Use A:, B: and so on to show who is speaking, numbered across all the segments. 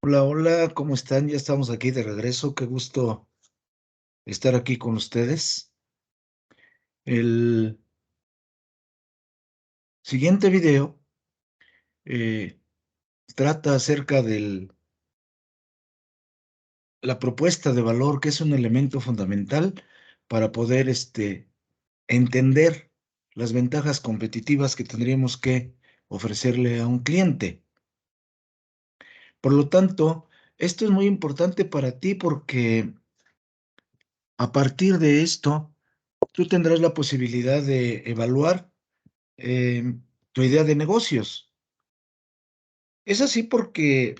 A: Hola, hola, ¿cómo están? Ya estamos aquí de regreso. Qué gusto estar aquí con ustedes. El siguiente video eh, trata acerca de la propuesta de valor, que es un elemento fundamental para poder entender las ventajas competitivas que tendríamos que ofrecerle a un cliente. Por lo tanto, esto es muy importante para ti porque a partir de esto, tú tendrás la posibilidad de evaluar tu idea de negocios. Es así porque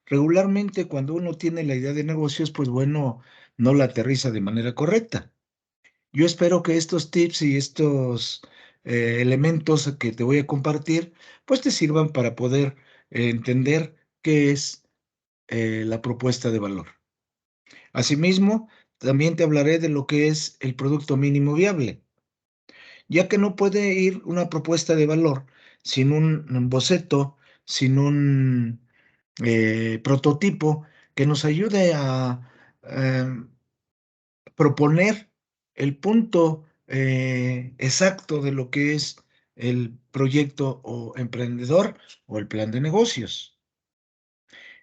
A: regularmente cuando uno tiene la idea de negocios, pues bueno, no la aterriza de manera correcta. Yo espero que estos tips y estos elementos que te voy a compartir, pues te sirvan para poder entender qué es la propuesta de valor. Asimismo, también te hablaré de lo que es el producto mínimo viable, ya que no puede ir una propuesta de valor sin un boceto, sin un prototipo que nos ayude a proponer el punto exacto de lo que es el proyecto o emprendedor o el plan de negocios.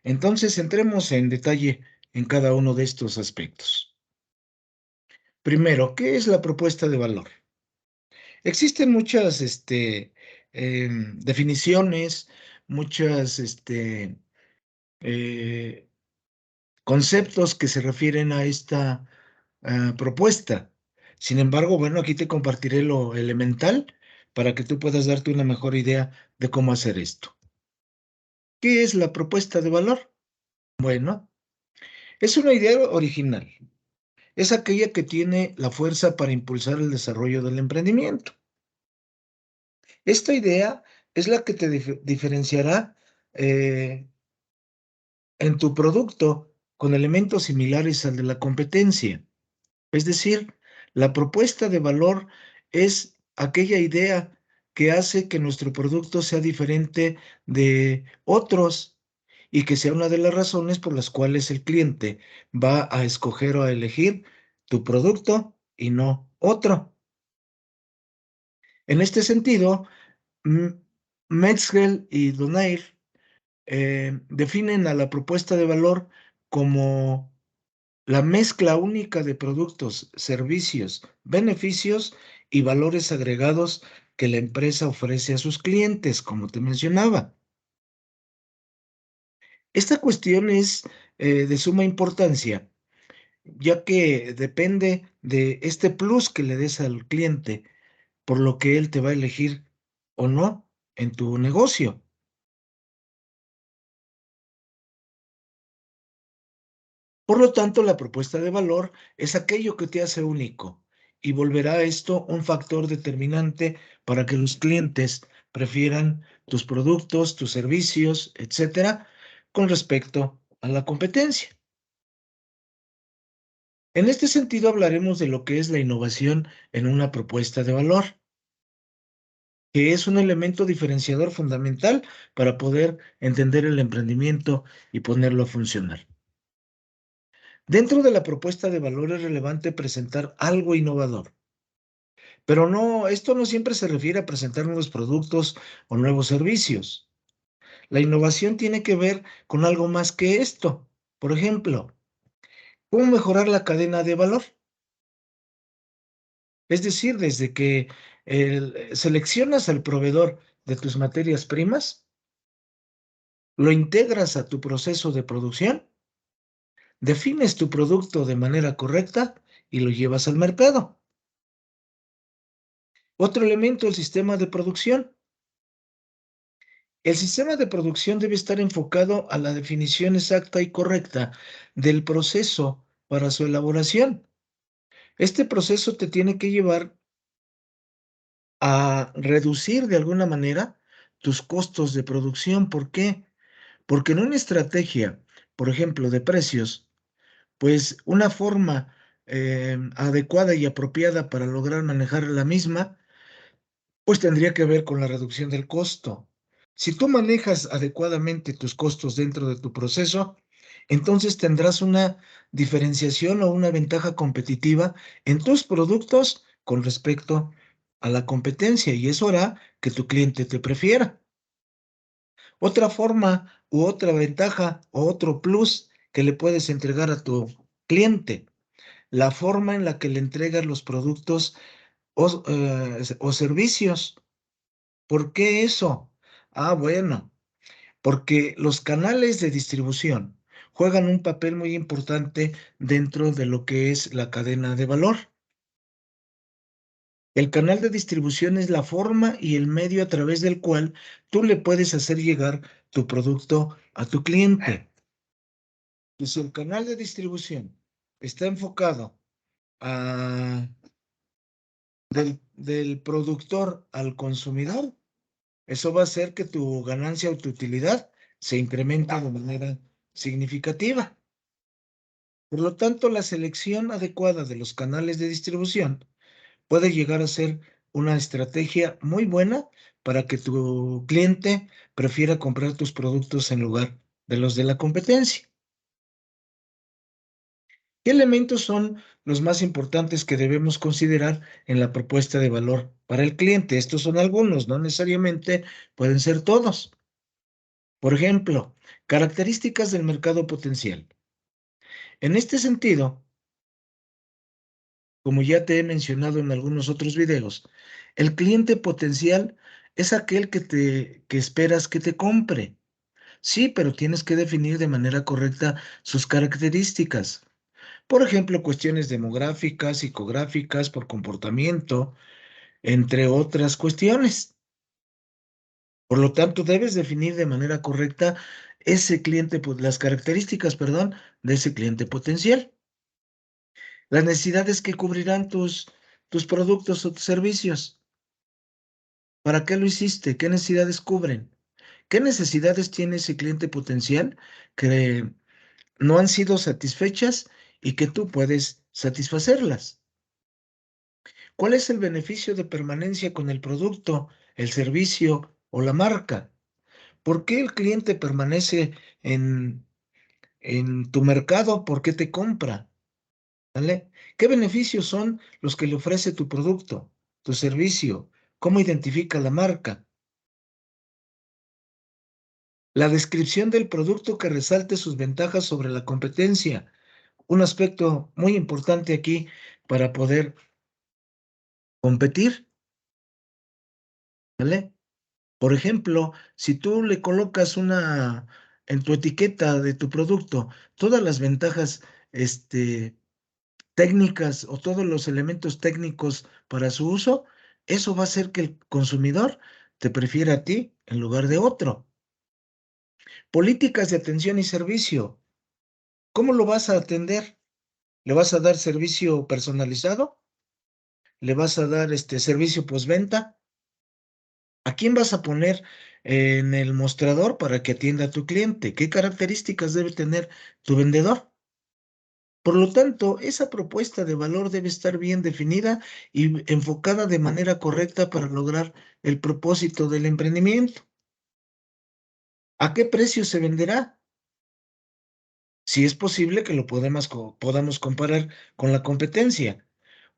A: Entonces, entremos en detalle en cada uno de estos aspectos. Primero, ¿qué es la propuesta de valor? Existen muchas definiciones, muchas eh, conceptos que se refieren a esta propuesta. Sin embargo, bueno, aquí te compartiré lo elemental para que tú puedas darte una mejor idea de cómo hacer esto. ¿Qué es la propuesta de valor? Bueno, es una idea original. Es aquella que tiene la fuerza para impulsar el desarrollo del emprendimiento. Esta idea es la que te diferenciará eh, en tu producto con elementos similares al de la competencia. Es decir, la propuesta de valor es aquella idea que hace que nuestro producto sea diferente de otros y que sea una de las razones por las cuales el cliente va a escoger o a elegir tu producto y no otro. En este sentido, M- Metzger y Donaire definen a la propuesta de valor como la mezcla única de productos, servicios, beneficios y valores agregados que la empresa ofrece a sus clientes, como te mencionaba. Esta cuestión es de suma importancia, ya que depende de este plus que le des al cliente, por lo que él te va a elegir o no en tu negocio. Por lo tanto, la propuesta de valor es aquello que te hace único y volverá esto un factor determinante para que los clientes prefieran tus productos, tus servicios, etcétera, con respecto a la competencia. En este sentido, hablaremos de lo que es la innovación en una propuesta de valor, que es un elemento diferenciador fundamental para poder entender el emprendimiento y ponerlo a funcionar. Dentro de la propuesta de valor es relevante presentar algo innovador, pero no, esto no siempre se refiere a presentar nuevos productos o nuevos servicios. La innovación tiene que ver con algo más que esto. Por ejemplo, ¿cómo mejorar la cadena de valor? Es decir, desde que seleccionas al proveedor de tus materias primas, lo integras a tu proceso de producción, defines tu producto de manera correcta y lo llevas al mercado. Otro elemento, el sistema de producción. El sistema de producción debe estar enfocado a la definición exacta y correcta del proceso para su elaboración. Este proceso te tiene que llevar a reducir de alguna manera tus costos de producción. ¿Por qué? Porque en una estrategia, por ejemplo, de precios, pues una forma adecuada y apropiada para lograr manejar la misma, pues tendría que ver con la reducción del costo. Si tú manejas adecuadamente tus costos dentro de tu proceso, entonces tendrás una diferenciación o una ventaja competitiva en tus productos con respecto a la competencia y eso hará que tu cliente te prefiera. Otra forma u otra ventaja o otro plus que le puedes entregar a tu cliente, la forma en la que le entregas los productos o servicios. ¿Por qué eso? Ah, bueno, porque los canales de distribución juegan un papel muy importante dentro de lo que es la cadena de valor. El canal de distribución es la forma y el medio a través del cual tú le puedes hacer llegar tu producto a tu cliente. Y si el canal de distribución está enfocado a, del productor al consumidor, eso va a hacer que tu ganancia o tu utilidad se incremente de manera significativa. Por lo tanto, la selección adecuada de los canales de distribución puede llegar a ser una estrategia muy buena para que tu cliente prefiera comprar tus productos en lugar de los de la competencia. ¿Qué elementos son los más importantes que debemos considerar en la propuesta de valor para el cliente? Estos son algunos, no necesariamente pueden ser todos. Por ejemplo, características del mercado potencial. En este sentido, como ya te he mencionado en algunos otros videos, el cliente potencial es aquel que esperas que te compre. Sí, pero tienes que definir de manera correcta sus características. Por ejemplo, cuestiones demográficas, psicográficas, por comportamiento, entre otras cuestiones. Por lo tanto, debes definir de manera correcta ese cliente, las características, perdón, de ese cliente potencial. Las necesidades que cubrirán tus productos o tus servicios. ¿Para qué lo hiciste? ¿Qué necesidades cubren? ¿Qué necesidades tiene ese cliente potencial que no han sido satisfechas y que tú puedes satisfacerlas? ¿Cuál es el beneficio de permanencia con el producto, el servicio o la marca? ¿Por qué el cliente permanece en tu mercado? ¿Por qué te compra? ¿Vale? ¿Qué beneficios son los que le ofrece tu producto, tu servicio? ¿Cómo identifica la marca? La descripción del producto que resalte sus ventajas sobre la competencia. Un aspecto muy importante aquí para poder competir, ¿vale? Por ejemplo, si tú le colocas en tu etiqueta de tu producto todas las ventajas, técnicas o todos los elementos técnicos para su uso, eso va a hacer que el consumidor te prefiera a ti en lugar de otro. Políticas de atención y servicio. ¿Cómo lo vas a atender? ¿Le vas a dar servicio personalizado? ¿Le vas a dar servicio postventa? ¿A quién vas a poner en el mostrador para que atienda a tu cliente? ¿Qué características debe tener tu vendedor? Por lo tanto, esa propuesta de valor debe estar bien definida y enfocada de manera correcta para lograr el propósito del emprendimiento. ¿A qué precio se venderá? Si es posible que lo podamos comparar con la competencia.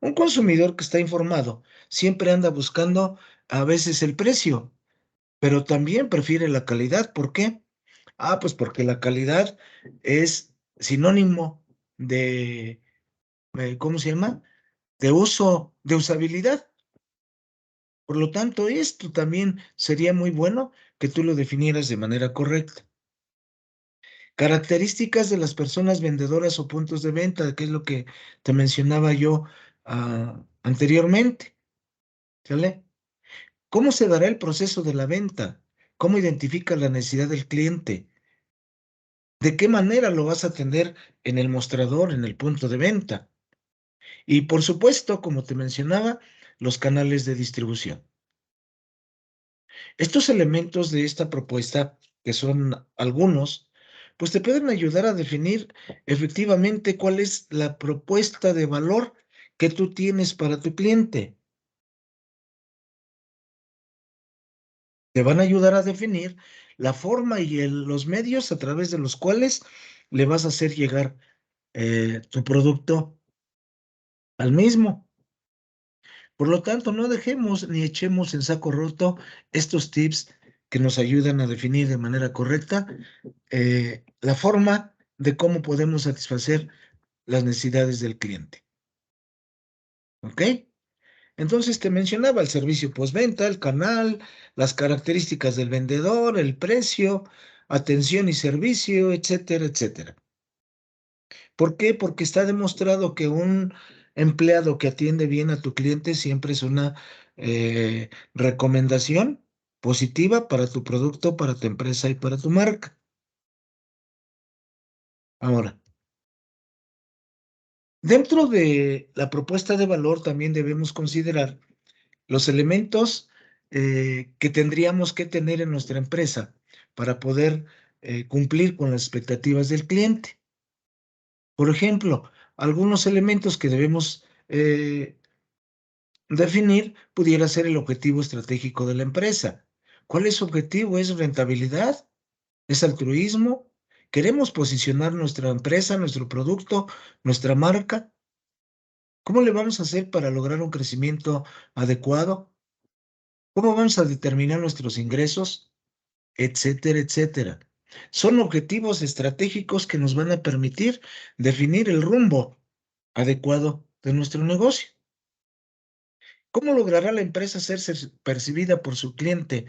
A: Un consumidor que está informado siempre anda buscando a veces el precio, pero también prefiere la calidad. ¿Por qué? Ah, pues porque la calidad es sinónimo de, ¿cómo se llama? De uso, de usabilidad. Por lo tanto, esto también sería muy bueno que tú lo definieras de manera correcta. Características de las personas vendedoras o puntos de venta, que es lo que te mencionaba yo anteriormente. ¿Sale? ¿Cómo se dará el proceso de la venta? ¿Cómo identifica la necesidad del cliente? ¿De qué manera lo vas a atender en el mostrador, en el punto de venta? Y por supuesto, como te mencionaba, los canales de distribución. Estos elementos de esta propuesta, que son algunos, pues te pueden ayudar a definir efectivamente cuál es la propuesta de valor que tú tienes para tu cliente. Te van a ayudar a definir la forma y los medios a través de los cuales le vas a hacer llegar tu producto al mismo. Por lo tanto, no dejemos ni echemos en saco roto estos tips que nos ayudan a definir de manera correcta la forma de cómo podemos satisfacer las necesidades del cliente. ¿Ok? Entonces te mencionaba el servicio postventa, el canal, las características del vendedor, el precio, atención y servicio, etcétera, etcétera. ¿Por qué? Porque está demostrado que un empleado que atiende bien a tu cliente siempre es una recomendación positiva para tu producto, para tu empresa y para tu marca. Ahora, dentro de la propuesta de valor también debemos considerar los elementos que tendríamos que tener en nuestra empresa para poder cumplir con las expectativas del cliente. Por ejemplo, algunos elementos que debemos definir pudiera ser el objetivo estratégico de la empresa. ¿Cuál es su objetivo? ¿Es rentabilidad? ¿Es altruismo? ¿Queremos posicionar nuestra empresa, nuestro producto, nuestra marca? ¿Cómo le vamos a hacer para lograr un crecimiento adecuado? ¿Cómo vamos a determinar nuestros ingresos? Etcétera, etcétera. Son objetivos estratégicos que nos van a permitir definir el rumbo adecuado de nuestro negocio. ¿Cómo logrará la empresa ser percibida por su cliente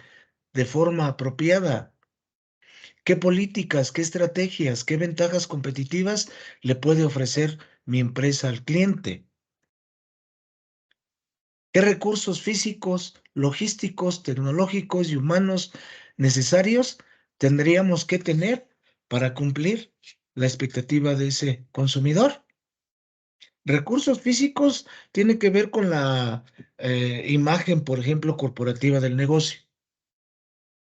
A: de forma apropiada? ¿Qué políticas, qué estrategias, qué ventajas competitivas le puede ofrecer mi empresa al cliente? ¿Qué recursos físicos, logísticos, tecnológicos y humanos necesarios tendríamos que tener para cumplir la expectativa de ese consumidor? Recursos físicos tiene que ver con la imagen, por ejemplo, corporativa del negocio.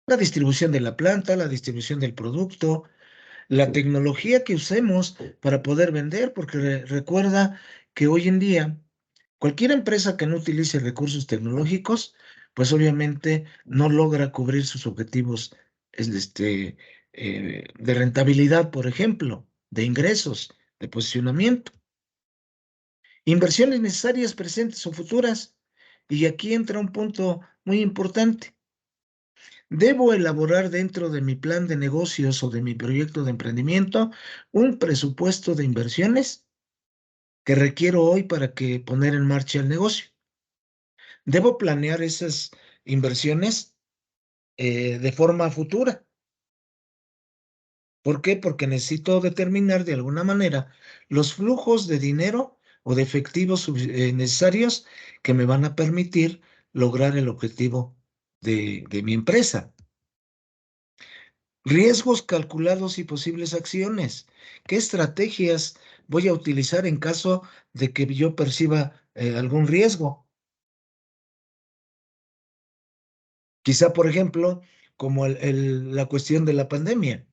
A: La distribución de la planta, la distribución del producto, la tecnología que usemos para poder vender, porque recuerda que hoy en día cualquier empresa que no utilice recursos tecnológicos, pues obviamente no logra cubrir sus objetivos de rentabilidad, por ejemplo, de ingresos, de posicionamiento. Inversiones necesarias presentes o futuras. Y aquí entra un punto muy importante. Debo elaborar dentro de mi plan de negocios o de mi proyecto de emprendimiento un presupuesto de inversiones que requiero hoy para que poner en marcha el negocio. Debo planear esas inversiones de forma futura. ¿Por qué? Porque necesito determinar de alguna manera los flujos de dinero o de efectivos necesarios que me van a permitir lograr el objetivo de mi empresa. Riesgos calculados y posibles acciones. ¿Qué estrategias voy a utilizar en caso de que yo perciba algún riesgo? Quizá, por ejemplo, como la cuestión de la pandemia.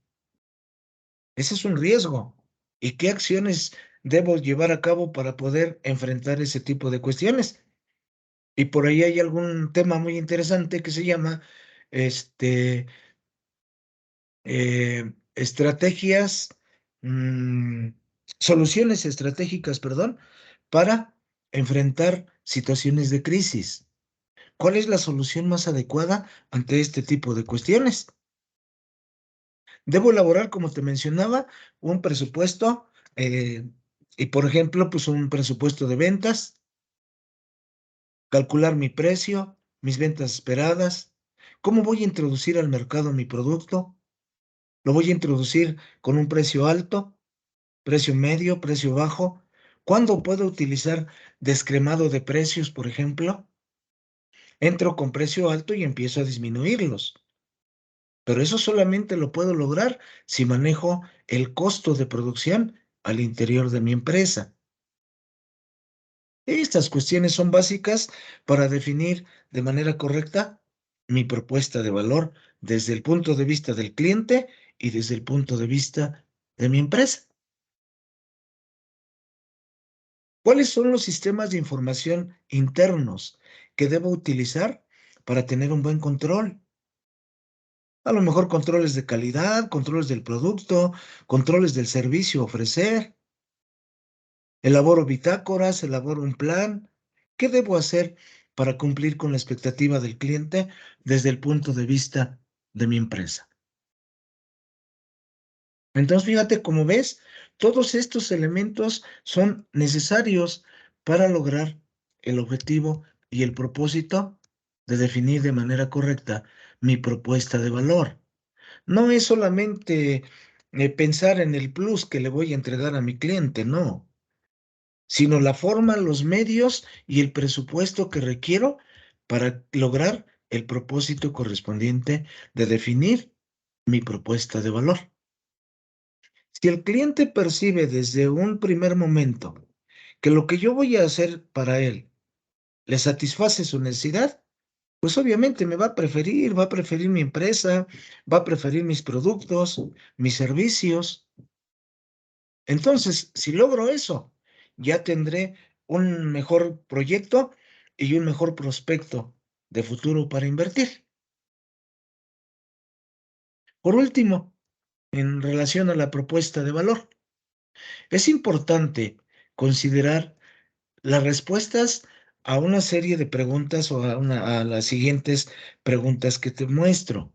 A: Ese es un riesgo. ¿Y qué acciones debo llevar a cabo para poder enfrentar ese tipo de cuestiones? Y por ahí hay algún tema muy interesante que se llama este, estrategias, mm, soluciones estratégicas, perdón, para enfrentar situaciones de crisis. ¿Cuál es la solución más adecuada ante este tipo de cuestiones? Debo elaborar, como te mencionaba, un presupuesto y, por ejemplo, pues un presupuesto de ventas, calcular mi precio, mis ventas esperadas, cómo voy a introducir al mercado mi producto, lo voy a introducir con un precio alto, precio medio, precio bajo, cuándo puedo utilizar descremado de precios, por ejemplo, entro con precio alto y empiezo a disminuirlos. Pero eso solamente lo puedo lograr si manejo el costo de producción al interior de mi empresa. Estas cuestiones son básicas para definir de manera correcta mi propuesta de valor desde el punto de vista del cliente y desde el punto de vista de mi empresa. ¿Cuáles son los sistemas de información internos que debo utilizar para tener un buen control? A lo mejor controles de calidad, controles del producto, controles del servicio a ofrecer. Elaboro bitácoras, elaboro un plan. ¿Qué debo hacer para cumplir con la expectativa del cliente desde el punto de vista de mi empresa? Entonces, fíjate, como ves, todos estos elementos son necesarios para lograr el objetivo y el propósito de definir de manera correcta mi propuesta de valor. No es solamente pensar en el plus que le voy a entregar a mi cliente, no, sino la forma, los medios y el presupuesto que requiero para lograr el propósito correspondiente de definir mi propuesta de valor. Si el cliente percibe desde un primer momento que lo que yo voy a hacer para él le satisface su necesidad, pues obviamente me va a preferir mi empresa, va a preferir mis productos, mis servicios. Entonces, si logro eso, ya tendré un mejor proyecto y un mejor prospecto de futuro para invertir. Por último, en relación a la propuesta de valor, es importante considerar las respuestas a una serie de preguntas o a las siguientes preguntas que te muestro.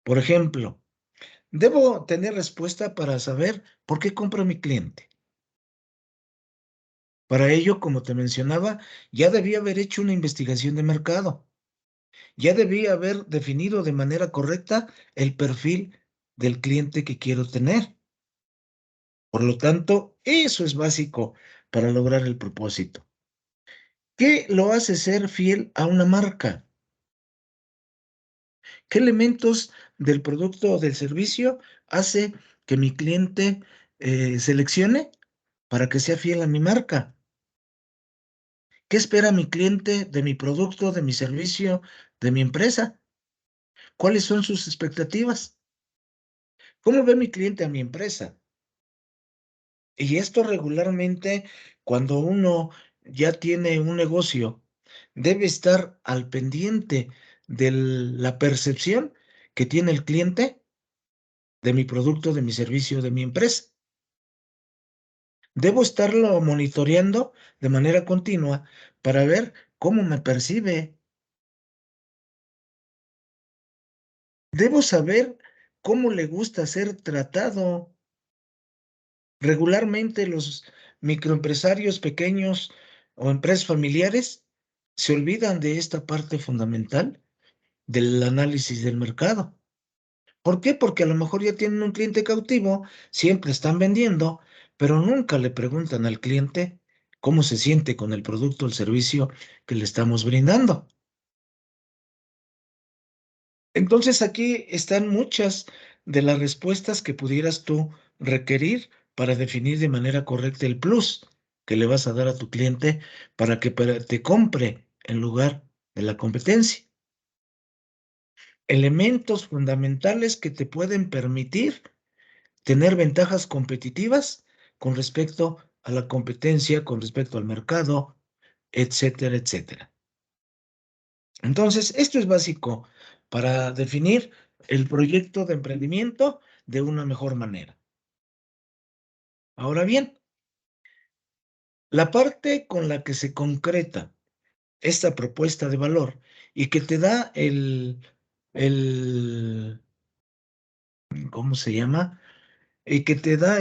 A: Por ejemplo, debo tener respuesta para saber por qué compra mi cliente. Para ello, como te mencionaba, ya debía haber hecho una investigación de mercado. Ya debía haber definido de manera correcta el perfil del cliente que quiero tener. Por lo tanto, eso es básico para lograr el propósito. ¿Qué lo hace ser fiel a una marca? ¿Qué elementos del producto o del servicio hace que mi cliente seleccione para que sea fiel a mi marca? ¿Qué espera mi cliente de mi producto, de mi servicio, de mi empresa? ¿Cuáles son sus expectativas? ¿Cómo ve mi cliente a mi empresa? Y esto regularmente, cuando uno ya tiene un negocio, debe estar al pendiente de la percepción que tiene el cliente de mi producto, de mi servicio, de mi empresa. Debo estarlo monitoreando de manera continua para ver cómo me percibe. Debo saber cómo le gusta ser tratado. Regularmente los microempresarios pequeños o empresas familiares se olvidan de esta parte fundamental del análisis del mercado. ¿Por qué? Porque a lo mejor ya tienen un cliente cautivo, siempre están vendiendo, pero nunca le preguntan al cliente cómo se siente con el producto o el servicio que le estamos brindando. Entonces aquí están muchas de las respuestas que pudieras tú requerir para definir de manera correcta el plus que le vas a dar a tu cliente para que te compre en lugar de la competencia. Elementos fundamentales que te pueden permitir tener ventajas competitivas con respecto a la competencia, con respecto al mercado, etcétera, etcétera. Entonces, esto es básico para definir el proyecto de emprendimiento de una mejor manera. Ahora bien, la parte con la que se concreta esta propuesta de valor y que te da el, ¿cómo se llama? Y que te da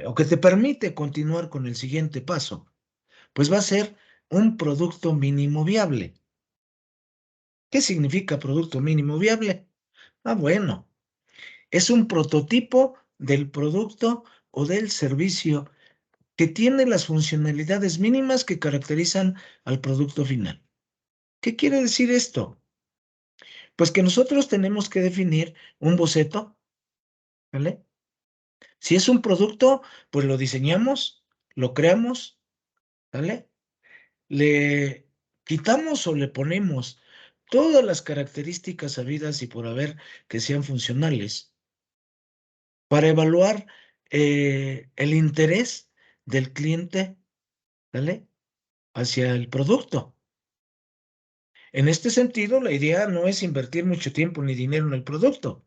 A: o que te permite continuar con el siguiente paso, pues va a ser un producto mínimo viable. ¿Qué significa producto mínimo viable? Ah, bueno, es un prototipo del producto o del servicio que tiene las funcionalidades mínimas que caracterizan al producto final. ¿Qué quiere decir esto? Pues que nosotros tenemos que definir un boceto, ¿vale? Si es un producto, pues lo diseñamos, lo creamos, ¿vale? Le quitamos o le ponemos todas las características habidas y por haber que sean funcionales para evaluar el interés del cliente, ¿vale? Hacia el producto. En este sentido, la idea no es invertir mucho tiempo ni dinero en el producto,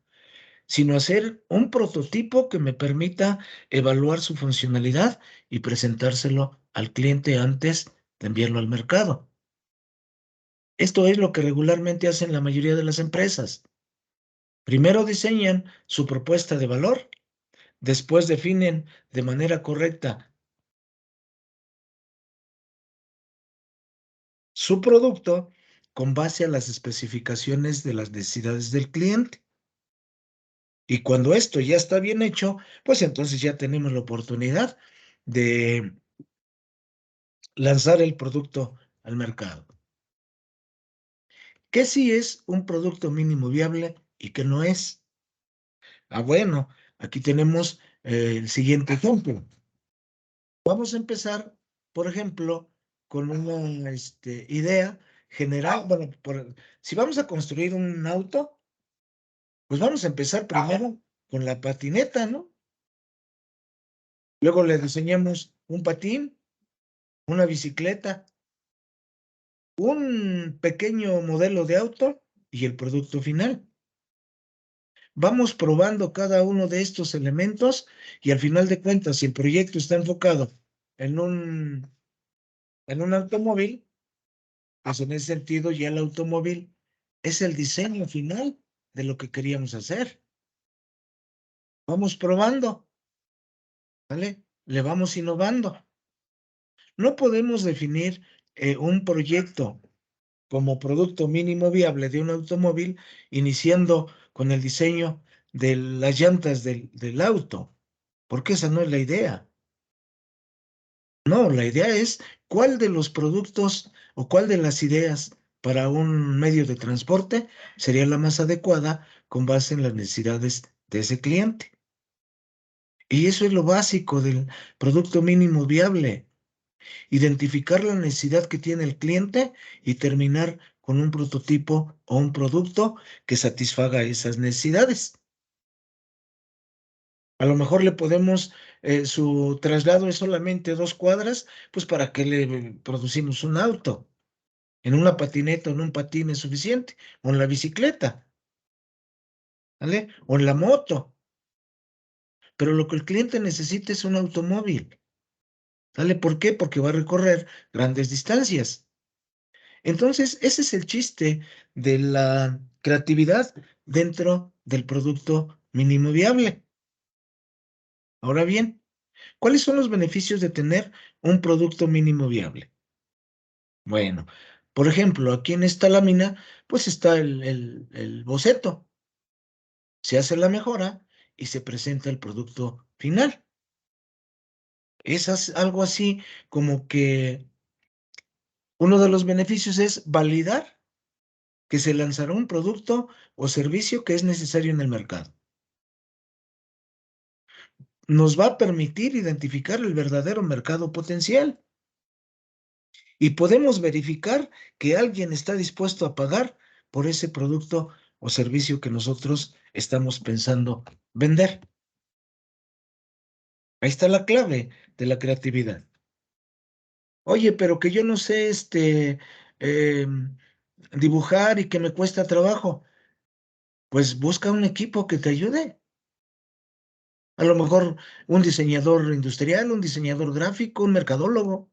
A: sino hacer un prototipo que me permita evaluar su funcionalidad y presentárselo al cliente antes de enviarlo al mercado. Esto es lo que regularmente hacen la mayoría de las empresas. Primero diseñan su propuesta de valor, después definen de manera correcta su producto con base a las especificaciones de las necesidades del cliente. Y cuando esto ya está bien hecho, pues entonces ya tenemos la oportunidad de lanzar el producto al mercado. ¿Qué sí es un producto mínimo viable y qué no es? Ah, bueno, aquí tenemos el siguiente ejemplo. Vamos a empezar, por ejemplo, con una idea general. Bueno, si vamos a construir un auto, pues vamos a empezar primero con la patineta, ¿no? Luego le diseñamos un patín, una bicicleta, un pequeño modelo de auto y el producto final. Vamos probando cada uno de estos elementos y al final de cuentas, si el proyecto está enfocado en un automóvil, pues en ese sentido ya el automóvil es el diseño final de lo que queríamos hacer. Vamos probando, ¿vale? Le vamos innovando. No podemos definir un proyecto como producto mínimo viable de un automóvil iniciando con el diseño de las llantas del auto, porque esa no es la idea. No, la idea es cuál de los productos o cuál de las ideas para un medio de transporte sería la más adecuada con base en las necesidades de ese cliente. Y eso es lo básico del producto mínimo viable, identificar la necesidad que tiene el cliente y terminar con un prototipo o un producto que satisfaga esas necesidades. A lo mejor le podemos, su traslado es solamente 2 cuadras, pues ¿para qué le producimos un auto? En una patineta o en un patín es suficiente, o en la bicicleta, ¿vale? O en la moto. Pero lo que el cliente necesita es un automóvil, ¿vale? ¿Por qué? Porque va a recorrer grandes distancias. Entonces, ese es el chiste de la creatividad dentro del producto mínimo viable. Ahora bien, ¿cuáles son los beneficios de tener un producto mínimo viable? Bueno, por ejemplo, aquí en esta lámina, pues está el boceto. Se hace la mejora y se presenta el producto final. Algo así como que uno de los beneficios es validar que se lanzará un producto o servicio que es necesario en el mercado. Nos va a permitir identificar el verdadero mercado potencial y podemos verificar que alguien está dispuesto a pagar por ese producto o servicio que nosotros estamos pensando vender. Ahí está la clave de la creatividad. Oye, pero que yo no sé dibujar y que me cuesta trabajo, pues busca un equipo que te ayude. A lo mejor un diseñador industrial, un diseñador gráfico, un mercadólogo.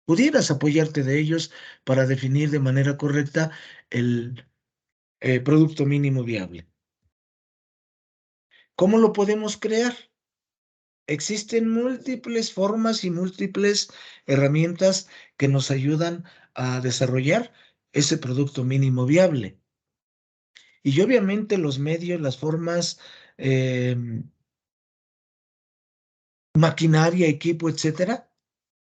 A: Pudieras apoyarte de ellos para definir de manera correcta el producto mínimo viable. ¿Cómo lo podemos crear? Existen múltiples formas y múltiples herramientas que nos ayudan a desarrollar ese producto mínimo viable. Y obviamente los medios, las formas, eh, maquinaria, equipo, etcétera,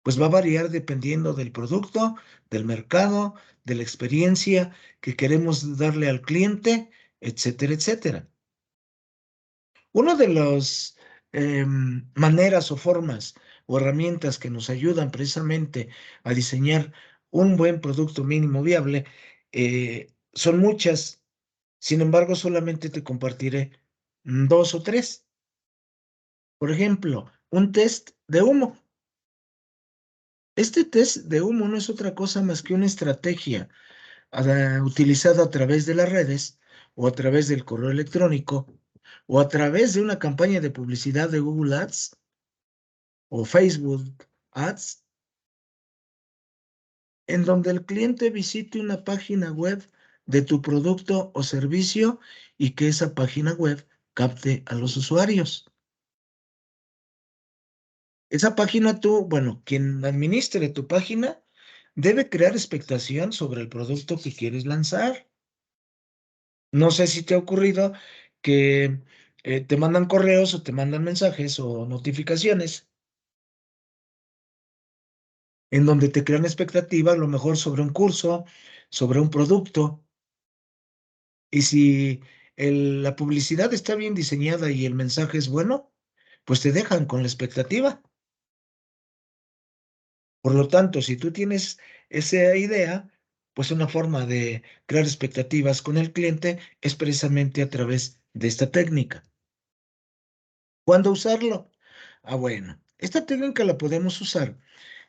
A: pues va a variar dependiendo del producto, del mercado, de la experiencia que queremos darle al cliente, etcétera, etcétera. Una de las maneras o formas o herramientas que nos ayudan precisamente a diseñar un buen producto mínimo viable son muchas. Sin embargo, solamente te compartiré dos o tres. Por ejemplo, un test de humo. Este test de humo no es otra cosa más que una estrategia utilizado a través de las redes o a través del correo electrónico o a través de una campaña de publicidad de Google Ads o Facebook Ads, en donde el cliente visite una página web de tu producto o servicio y que esa página web capte a los usuarios. Esa página bueno, quien administre tu página debe crear expectación sobre el producto que quieres lanzar. No sé si te ha ocurrido que te mandan correos o te mandan mensajes o notificaciones en donde te crean expectativa, a lo mejor sobre un curso, sobre un producto. Y si la publicidad está bien diseñada y el mensaje es bueno, pues te dejan con la expectativa. Por lo tanto, si tú tienes esa idea, pues una forma de crear expectativas con el cliente es precisamente a través de esta técnica. ¿Cuándo usarlo? Bueno, esta técnica la podemos usar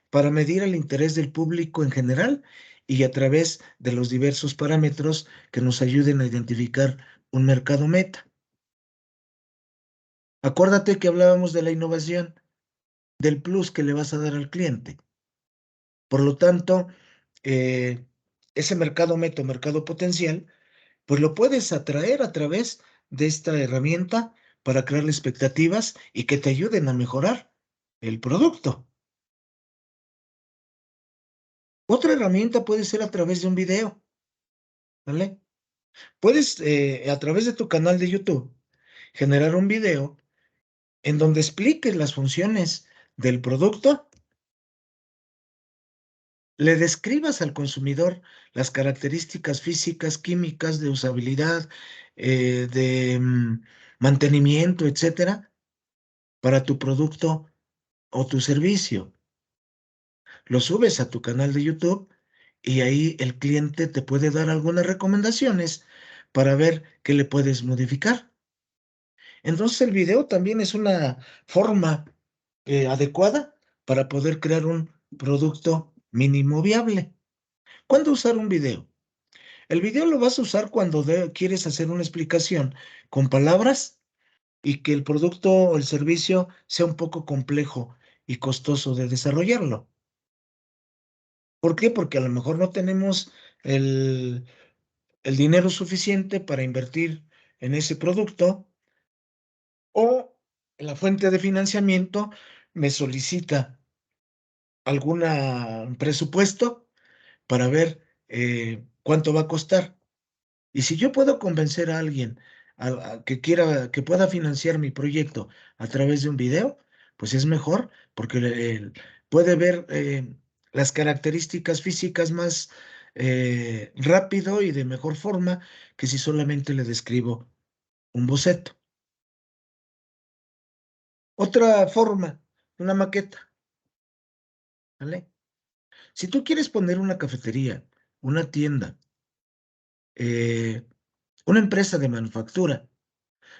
A: para medir el interés del público en general y a través de los diversos parámetros que nos ayuden a identificar un mercado meta. Acuérdate que hablábamos de la innovación, del plus que le vas a dar al cliente. Por lo tanto, eh, ese mercado meta, mercado potencial, pues lo puedes atraer a través de esta herramienta para crear expectativas y que te ayuden a mejorar el producto. Otra herramienta puede ser a través de un video, ¿vale? Puedes, a través de tu canal de YouTube, generar un video en donde expliques las funciones del producto, le describas al consumidor las características físicas, químicas, de usabilidad, de mantenimiento, etcétera, para tu producto o tu servicio. Lo subes a tu canal de YouTube y ahí el cliente te puede dar algunas recomendaciones para ver qué le puedes modificar. Entonces el video también es una forma adecuada para poder crear un producto mínimo viable. ¿Cuándo usar un video? El video lo vas a usar cuando quieres hacer una explicación con palabras y que el producto o el servicio sea un poco complejo y costoso de desarrollarlo. ¿Por qué? Porque a lo mejor no tenemos el, el dinero suficiente para invertir en ese producto o la fuente de financiamiento me solicita algún presupuesto para ver cuánto va a costar. Y si yo puedo convencer a alguien que quiera, que pueda financiar mi proyecto a través de un video, pues es mejor porque puede ver las características físicas más rápido y de mejor forma que si solamente le describo un boceto. Otra forma, una maqueta, ¿vale? Si tú quieres poner una cafetería, una tienda, eh, una empresa de manufactura,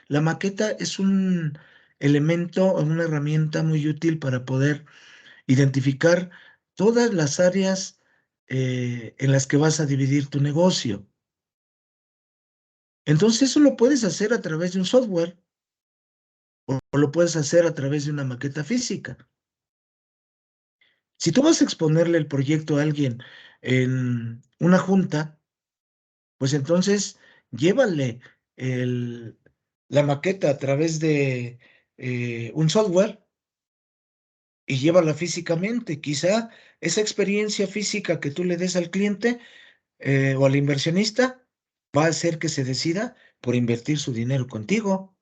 A: la maqueta es un elemento o una herramienta muy útil para poder identificar todas las áreas en las que vas a dividir tu negocio. Entonces eso lo puedes hacer a través de un software o lo puedes hacer a través de una maqueta física. Si tú vas a exponerle el proyecto a alguien en una junta, pues entonces llévale el- la maqueta a través de un software y llévala físicamente. Quizá esa experiencia física que tú le des al cliente o al inversionista va a hacer que se decida por invertir su dinero contigo.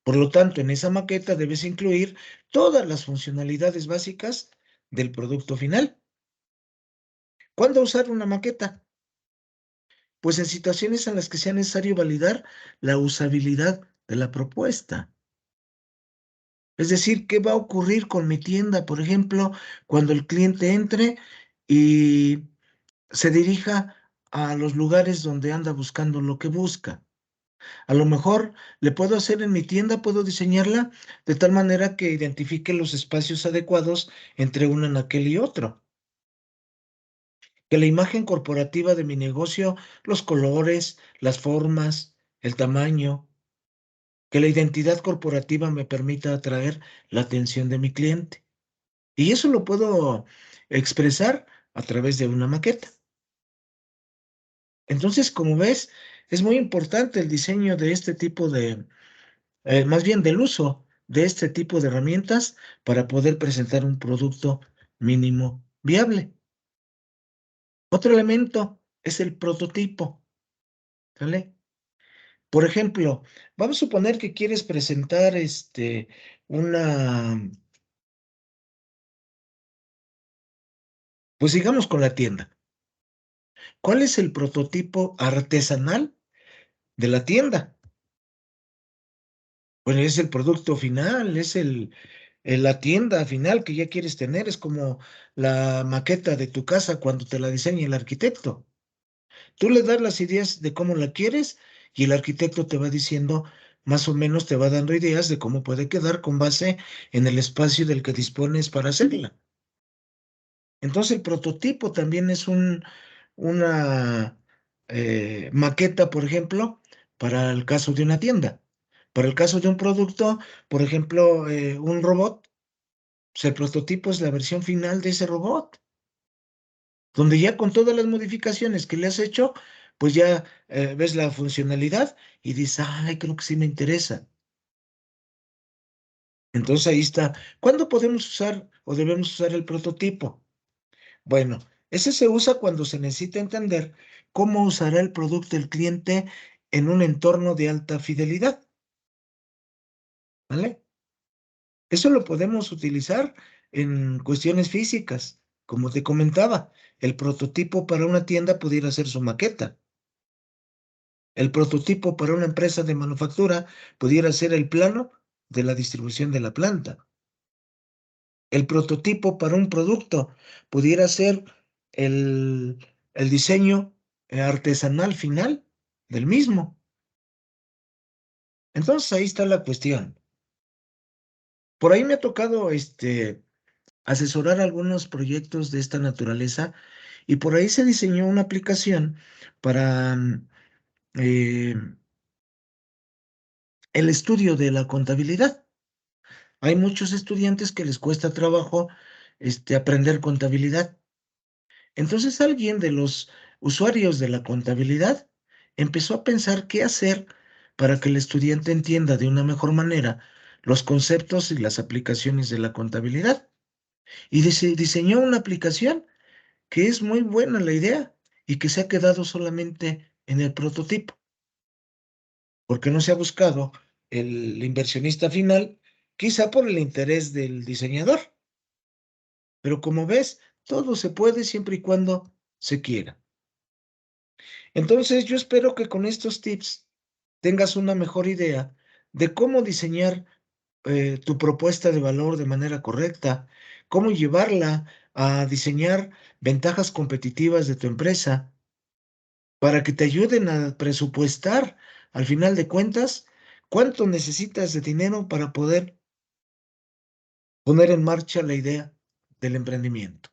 A: Por lo tanto, en esa maqueta debes incluir todas las funcionalidades básicas del producto final. ¿Cuándo usar una maqueta? Pues en situaciones en las que sea necesario validar la usabilidad de la propuesta. Es decir, ¿qué va a ocurrir con mi tienda, por ejemplo, cuando el cliente entre y se dirija a los lugares donde anda buscando lo que busca? A lo mejor le puedo hacer en mi tienda, puedo diseñarla de tal manera que identifique los espacios adecuados entre un anaquel y otro. que la imagen corporativa de mi negocio, los colores, las formas, el tamaño, que la identidad corporativa me permita atraer la atención de mi cliente. Y eso lo puedo expresar a través de una maqueta. Entonces, como ves, es muy importante el diseño de este tipo de, más bien del uso de este tipo de herramientas para poder presentar un producto mínimo viable. Otro elemento es el prototipo, ¿vale? Por ejemplo, vamos a suponer que quieres presentar una, pues sigamos con la tienda. ¿Cuál es el prototipo artesanal de la tienda? Bueno, es el producto final, es la tienda final que ya quieres tener, es como la maqueta de tu casa cuando te la diseña el arquitecto. Tú le das las ideas de cómo la quieres y el arquitecto te va diciendo, más o menos te va dando ideas de cómo puede quedar con base en el espacio del que dispones para hacerla. Entonces el prototipo también es una maqueta, por ejemplo, para el caso de una tienda. Para el caso de un producto, por ejemplo, un robot, pues el prototipo es la versión final de ese robot, donde ya con todas las modificaciones que le has hecho, pues ya ves la funcionalidad y dices, ay, creo que sí me interesa. Entonces ahí está. ¿Cuándo podemos usar o debemos usar el prototipo? Bueno, ese se usa cuando se necesita entender cómo usará el producto el cliente en un entorno de alta fidelidad, ¿vale? Eso lo podemos utilizar en cuestiones físicas. Como te comentaba, el prototipo para una tienda pudiera ser su maqueta. El prototipo para una empresa de manufactura pudiera ser el plano de la distribución de la planta. El prototipo para un producto pudiera ser el diseño artesanal final del mismo. Entonces ahí está la cuestión. Por ahí me ha tocado asesorar algunos proyectos de esta naturaleza y por ahí se diseñó una aplicación para eh, el estudio de la contabilidad. Hay muchos estudiantes que les cuesta trabajo aprender contabilidad. Entonces alguien de los usuarios de la contabilidad empezó a pensar qué hacer para que el estudiante entienda de una mejor manera los conceptos y las aplicaciones de la contabilidad. Y diseñó una aplicación que es muy buena la idea y que se ha quedado solamente en el prototipo, porque no se ha buscado el inversionista final, quizá por el interés del diseñador. Pero como ves, todo se puede siempre y cuando se quiera. Entonces, yo espero que con estos tips tengas una mejor idea de cómo diseñar tu propuesta de valor de manera correcta, cómo llevarla a diseñar ventajas competitivas de tu empresa para que te ayuden a presupuestar al final de cuentas cuánto necesitas de dinero para poder poner en marcha la idea del emprendimiento.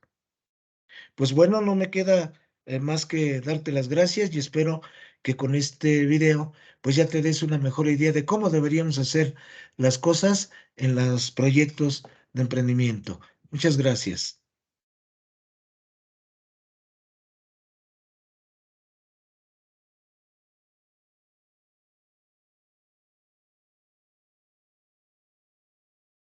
A: Pues bueno, no me queda más que darte las gracias y espero que con este video pues ya te des una mejor idea de cómo deberíamos hacer las cosas en los proyectos de emprendimiento. Muchas gracias.